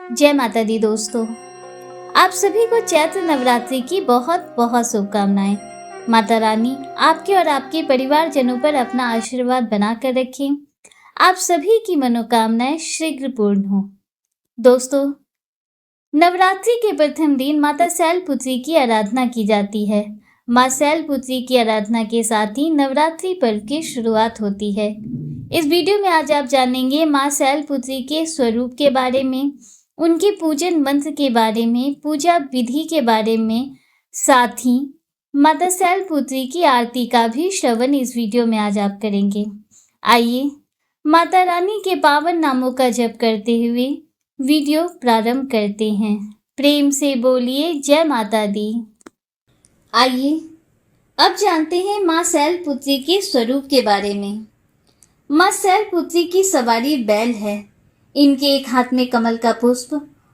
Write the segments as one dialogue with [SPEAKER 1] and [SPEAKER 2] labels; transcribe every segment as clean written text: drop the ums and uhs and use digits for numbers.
[SPEAKER 1] जय माता दी दोस्तों, आप सभी को चैत्र नवरात्रि की बहुत बहुत शुभकामनाएं। माता रानी आपके और आपके परिवारजनों पर अपना आशीर्वाद बनाकर रखें। आप सभी की मनोकामनाएं शीघ्र पूर्ण हो। दोस्तों, नवरात्रि के प्रथम दिन माता शैलपुत्री की आराधना की जाती है। माँ शैलपुत्री की आराधना के साथ ही नवरात्रि पर्व की शुरुआत होती है। इस वीडियो में आज आप जानेंगे माँ शैलपुत्री के स्वरूप के बारे में, उनके पूजन मंत्र के बारे में, पूजा विधि के बारे में, साथ ही माता शैलपुत्री की आरती का भी श्रवण इस वीडियो में आज आप करेंगे। आइए माता रानी के पावन नामों का जप करते हुए वीडियो प्रारंभ करते हैं। प्रेम से बोलिए जय माता दी। आइए अब जानते हैं माँ शैलपुत्री के स्वरूप के बारे में। माँ शैलपुत्री की सवारी बैल है। इनके एक हाथ में कमल का पुष्प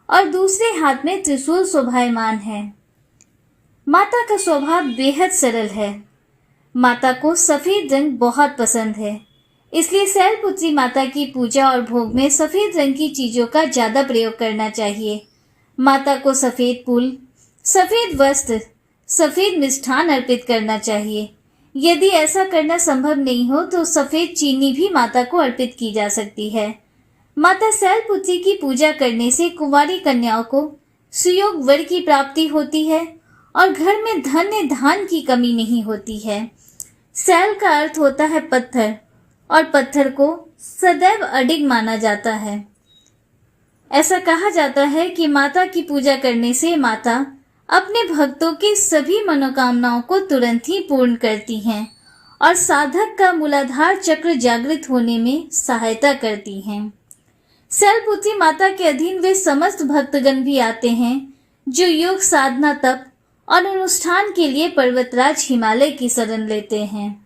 [SPEAKER 1] और दूसरे हाथ में त्रिशूल शोभायमान है। माता का स्वभाव बेहद सरल है। माता को सफेद रंग बहुत पसंद है, इसलिए शैलपुत्री माता की पूजा और भोग में सफेद रंग की चीजों का ज्यादा प्रयोग करना चाहिए। माता को सफेद फूल, सफेद वस्त्र, सफेद मिष्ठान अर्पित करना चाहिए। यदि ऐसा करना संभव नहीं हो तो सफेद चीनी भी माता को अर्पित की जा सकती है। माता शैलपुत्री की पूजा करने से कुंवारी कन्याओं को सुयोग वर की प्राप्ति होती है और घर में धन्य धान की कमी नहीं होती है। शैल का अर्थ होता है पत्थर और पत्थर को सदैव अडिग माना जाता है। ऐसा कहा जाता है कि माता की पूजा करने से माता अपने भक्तों की सभी मनोकामनाओं को तुरंत ही पूर्ण करती हैं और साधक का मूलाधार चक्र जागृत होने में सहायता करती हैं। शैलपुत्री माता के अधीन वे समस्त भक्तगण भी आते हैं जो योग साधना तप और अनुष्ठान के लिए पर्वतराज हिमालय की शरण लेते हैं।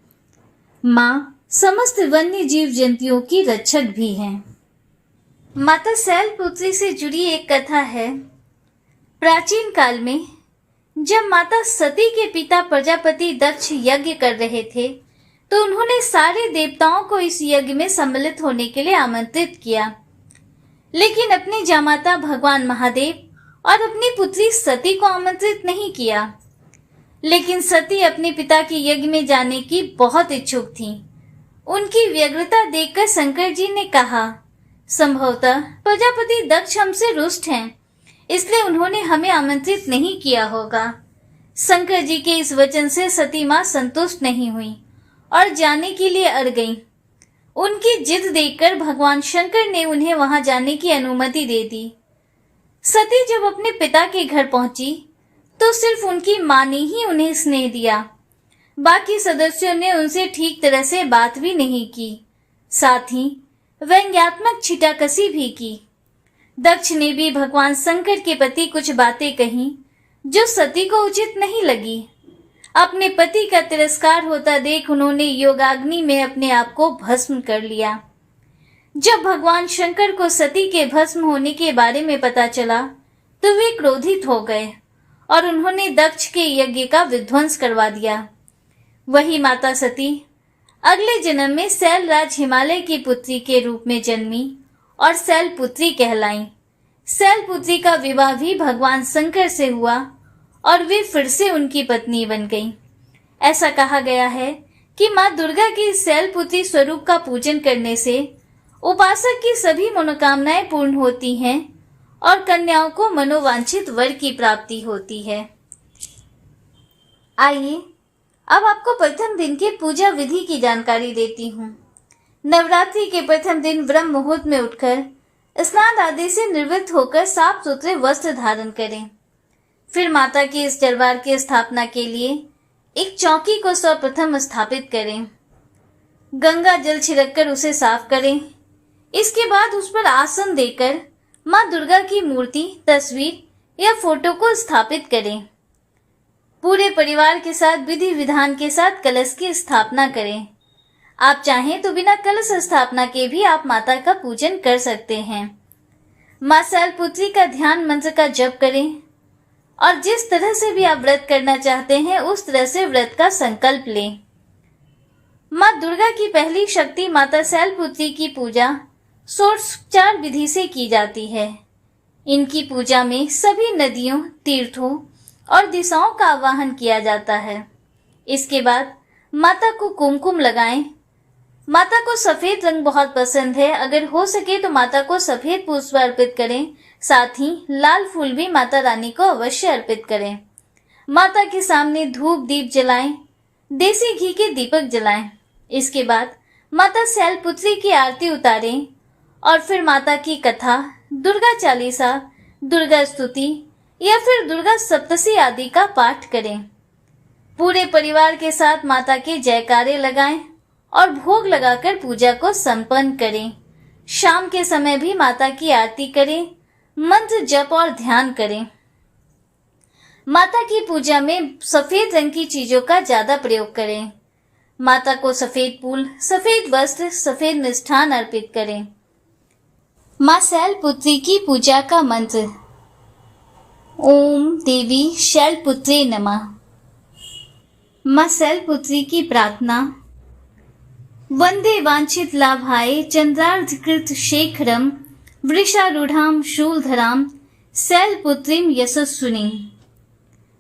[SPEAKER 1] माँ समस्त वन्य जीव जंतुओं की रक्षक भी हैं। माता शैलपुत्री से जुड़ी एक कथा है। प्राचीन काल में जब माता सती के पिता प्रजापति दक्ष यज्ञ कर रहे थे तो उन्होंने सारे देवताओं को इस यज्ञ में सम्मिलित होने के लिए आमंत्रित किया, लेकिन अपने जामाता भगवान महादेव और अपनी पुत्री सती को आमंत्रित नहीं किया। लेकिन सती अपने पिता के यज्ञ में जाने की बहुत इच्छुक थी। उनकी व्यग्रता देखकर शंकर जी ने कहा, संभवतः प्रजापति दक्ष हमसे रुष्ट हैं, इसलिए उन्होंने हमें आमंत्रित नहीं किया होगा। शंकर जी के इस वचन से सती माँ संतुष्ट नहीं हुई और जाने के लिए अड़ गई। उनकी जिद देखकर भगवान शंकर ने उन्हें वहां जाने की अनुमति दे दी। सती जब अपने पिता के घर पहुंची तो सिर्फ उनकी मां ने ही उन्हें स्नेह दिया। बाकी सदस्यों ने उनसे ठीक तरह से बात भी नहीं की, साथ ही व्यंग्यात्मक छिटाकसी भी की। दक्ष ने भी भगवान शंकर के प्रति कुछ बातें कही जो सती को उचित नहीं लगी। अपने पति का तिरस्कार होता देख उन्होंने योगाग्नि में अपने आप को भस्म कर लिया। जब भगवान शंकर को सती के भस्म होने के बारे में पता चला तो वे क्रोधित हो गए और उन्होंने दक्ष के यज्ञ का विध्वंस करवा दिया। वही माता सती अगले जन्म में शैलराज हिमालय की पुत्री के रूप में जन्मी और शैलपुत्री कहलाई। शैलपुत्री का विवाह भी भगवान शंकर से हुआ और वे फिर से उनकी पत्नी बन गईं। ऐसा कहा गया है कि माँ दुर्गा की शैलपुत्री स्वरूप का पूजन करने से उपासक की सभी मनोकामनाएं पूर्ण होती हैं और कन्याओं को मनोवांछित वर की प्राप्ति होती है। आइए अब आपको प्रथम दिन के पूजा विधि की जानकारी देती हूँ। नवरात्रि के प्रथम दिन ब्रह्म मुहूर्त में उठकर स्नान आदि से निवृत्त होकर साफ सुथरे वस्त्र धारण करें। फिर माता के इस दरबार की स्थापना के लिए एक चौकी को सर्वप्रथम स्थापित करें। गंगा जल छिड़ककर उसे साफ करें। इसके बाद उस पर आसन देकर माँ दुर्गा की मूर्ति, तस्वीर या फोटो को स्थापित करें। पूरे परिवार के साथ विधि विधान के साथ कलश की स्थापना करें। आप चाहें तो बिना कलश स्थापना के भी आप माता का पूजन कर सकते हैं। माँ शैलपुत्री का ध्यान मंत्र का जप करें और जिस तरह से भी आप व्रत करना चाहते हैं उस तरह से व्रत का संकल्प लें। माँ दुर्गा की पहली शक्ति माता शैलपुत्री की पूजा षोडशोपचार विधि से की जाती है। इनकी पूजा में सभी नदियों, तीर्थों और दिशाओं का आवाहन किया जाता है। इसके बाद माता को कुमकुम लगाएं। माता को सफेद रंग बहुत पसंद है। अगर हो सके तो माता को सफेद पुष्प अर्पित करें। साथ ही लाल फूल भी माता रानी को अवश्य अर्पित करें। माता के सामने धूप दीप जलाएं। देसी घी के दीपक जलाएं। इसके बाद माता शैलपुत्री की आरती उतारें और फिर माता की कथा, दुर्गा चालीसा, दुर्गा स्तुति या फिर दुर्गा सप्तशती आदि का पाठ करें। पूरे परिवार के साथ माता के जयकारे लगाएं और भोग लगाकर पूजा को संपन्न करें। शाम के समय भी माता की आरती करें, मंत्र जप और ध्यान करें। माता की पूजा में सफेद रंग की चीजों का ज्यादा प्रयोग करें। माता को सफेद फूल, सफेद वस्त्र, सफेद मिष्ठान अर्पित करें। मां शैलपुत्री की पूजा का मंत्र: ओम देवी शैलपुत्री नमः। मां शैलपुत्री की प्रार्थना: वंदे वांछित लाभाय चंद्रार्धकृत शेखरम वृषारूढ़ाम शूलधराम शैलपुत्रीम यशस्विनीम।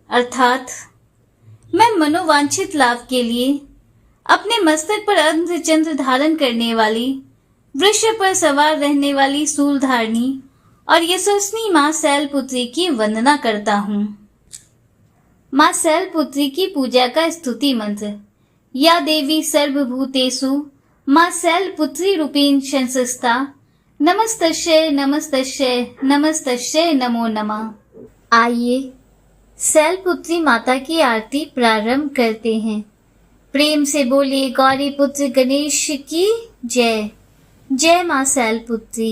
[SPEAKER 1] अर्थात मैं मनोवांछित लाभ के लिए अपने मस्तक पर अर्धचंद्र धारण करने वाली, वृक्ष पर सवार रहने वाली शूलधारिणी और यशस्विनी मां शैलपुत्री की वंदना करता हूँ। मां शैलपुत्री की पूजा का स्तुति मंत्र: या देवी सर्वभूतेषु मां शैलपुत्री रूपेण संस्थिता नमस्तस्यै नमस्तस्यै नमस्तस्यै नमो नमः। आइए शैलपुत्री माता की आरती प्रारंभ करते हैं। प्रेम से बोलिए गौरी पुत्र गणेश की जय। जय मां शैलपुत्री।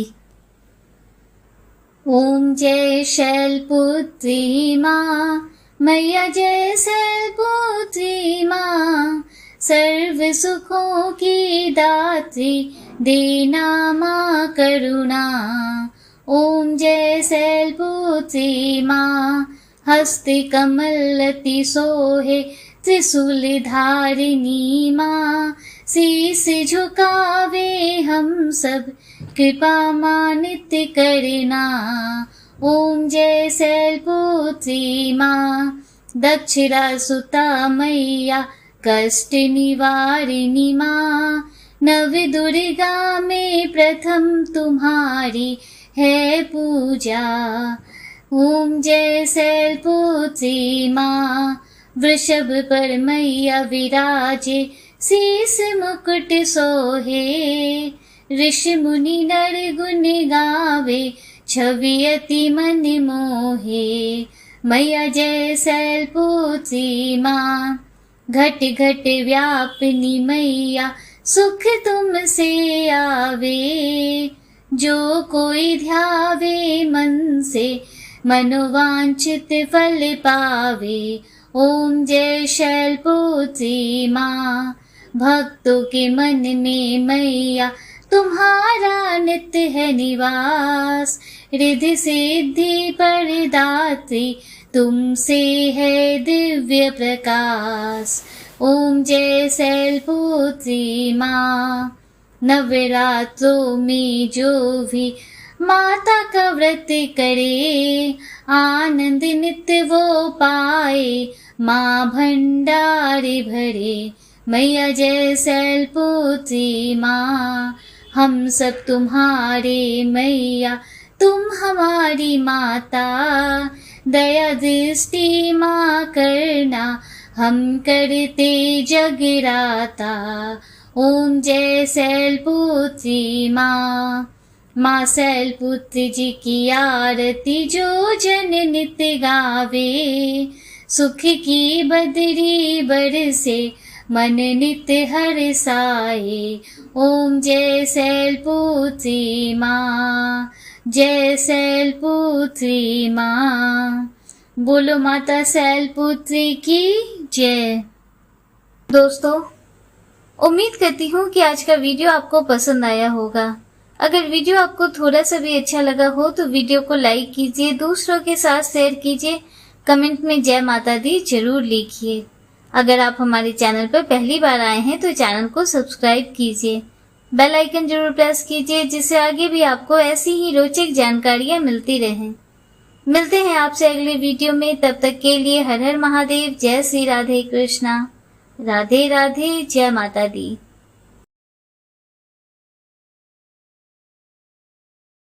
[SPEAKER 1] ओम जय शैलपुत्री मां, मैया जय शैलपुत्री मां, सर्व सुखों की दात्री देना मां करुणा। ओम जय शैलपुत्री मां, हस्ते कमलति सोहे त्रिशूल धारिणी मां, शीस झुकावे हम सब कृपा मां नित्य करना। ओम जय शैलपुत्री मां, दक्षिणा सुता मैया कष्ट निवारिणी मां, नव दुर्गा में प्रथम तुम्हारी है पूजा। ओम जय शैलपुत्री मां, वृषभ पर मैया विराजे शीस मुकुट सोहे, ऋषि मुनि नर गुण गावे छवि अति मन मोहे। मैया जय शैलपुत्री मां, घट घट व्यापिनी मैया सुख तुमसे आवे, जो कोई ध्यावे मन से मनोवांछित फल पावे। ओम जय शैलपुत्री मां, भक्तों के मन में मैया तुम्हारा नित्य है निवास, रिद्धि सिद्धि प्रदात्री तुमसे है दिव्य प्रकाश। ओम जय शैलपुत्री मां, नवरात्रों में जो भी माता का व्रत करे, आनंद नित्य वो पाए मां भंडारे भरे। मैया जय शैलपुत्री मां, हम सब तुम्हारे मैया, तुम हमारी माता, दया दृष्टि मां करना हम करते जगराता। ओम जय शैलपुत्री मां, मां शैलपुत्री जी की आरती जो जन नित्य गावे, सुख की बदरी बरसे मन नित्य हर्षाए। ओम जय शैलपुत्री मां, जय शैलपुत्री मां। बोलो माता शैलपुत्री की जय। दोस्तों, उम्मीद करती हूँ कि आज का वीडियो आपको पसंद आया होगा। अगर वीडियो आपको थोड़ा सा भी अच्छा लगा हो तो वीडियो को लाइक कीजिए, दूसरों के साथ शेयर कीजिए, कमेंट में जय माता दी जरूर लिखिए। अगर आप हमारे चैनल पर पहली बार आए हैं तो चैनल को सब्सक्राइब कीजिए, बेल आइकन जरूर प्रेस कीजिए, जिससे आगे भी आपको ऐसी ही रोचक जानकारियाँ मिलती रहें। मिलते हैं आपसे अगले वीडियो में, तब तक के लिए हर हर महादेव, जय श्री राधे कृष्णा, राधे राधे, जय माता दी।